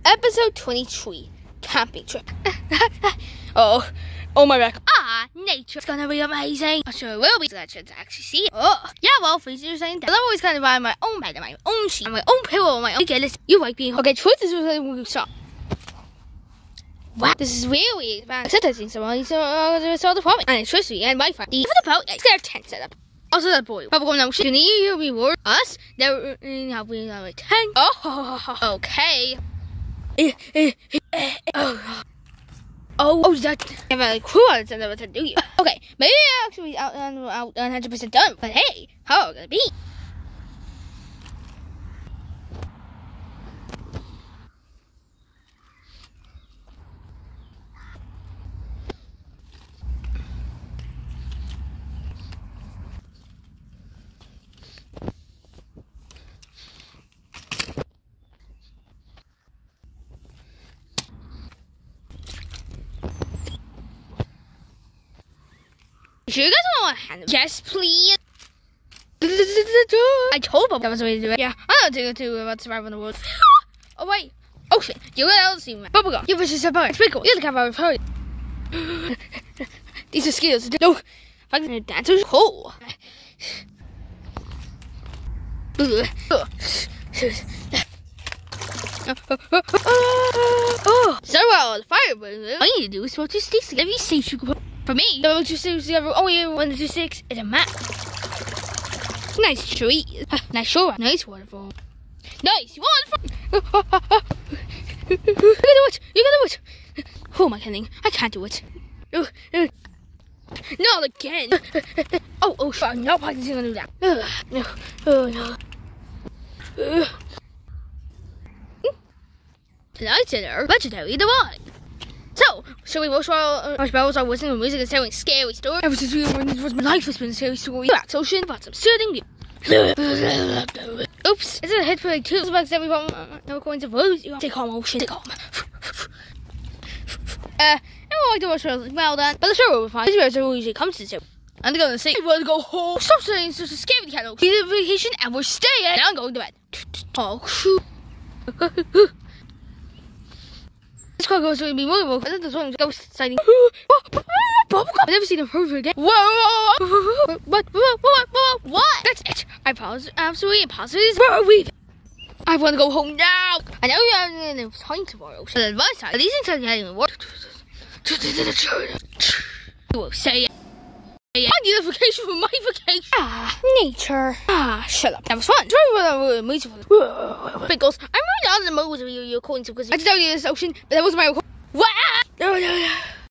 Episode 23, camping trip. Oh, my back. Nature. It's gonna be amazing. I'm sure it will be. Let's actually see it. Oh, yeah, well, freezing you're saying that. I'm always gonna buy my own bed, my own sheet, my own pillow, my own. Okay, listen, you might be. Okay, truth is, we'll stop. Wow, this is really bad. I said I think somebody saw the problem. And it's me and my friend. Even the boat, it's their tent setup. Also, that boy. But we're going to you need to reward us. Now we have a tent. Oh, okay. Oh, that I have a crew on it, and to do you. Okay, maybe actually out 100% done. But hey, how are we gonna be? Sure, you guys want to hand them? Yes, please. I told Bob that was the way to do it. Yeah, I don't think it too about survival in the world. Oh wait. Oh shit. You got to see me. Bubblegum. You versus a bird. It's pretty cool. You're the camera of party. These are skills. No. I can dance. It's cool. So well, the fire burns. All you need to do is throw 2 sticks together. Every stage you can put. For me, the 2 sticks together. Only 1 to 2 sticks is a map. Nice tree. Nice shore. Nice waterfall. Nice waterfall. You can do it. You can do it. Who am I kidding? I can't do it. Not again. Oh, fuck. No practicing on do that. No. Tonight's dinner, legendary divine. So, shall we watch our bells are listening to music and telling scary stories? Ever since my life has been a scary story. Relax, ocean, about some soothing music. Oops, is it a hit for like 2 bucks every one? No coins of lose. Stay calm, ocean. Stay calm. Everyone like to watch bells. Well done. But the show will be fine. This is where it usually comes to. I'm gonna say, I want to go home. Stop saying such a scary channel. We did a vacation and we're staying. Now I'm going to bed. Oh, shoot. This car goes to be moving. I think there's one ghost sighting. I've never seen a Furby again. Whoa! What? That's it. I pause. Absolutely impossible. I want to go home now. I know you have enough time tomorrow. So the advice time. These things are getting work. You will say it. I need a vacation for my vacation. Nature. Shut up. That was fun. Pickles. I'm really not in the mood with your coins because I tell you this ocean, but that was my. What?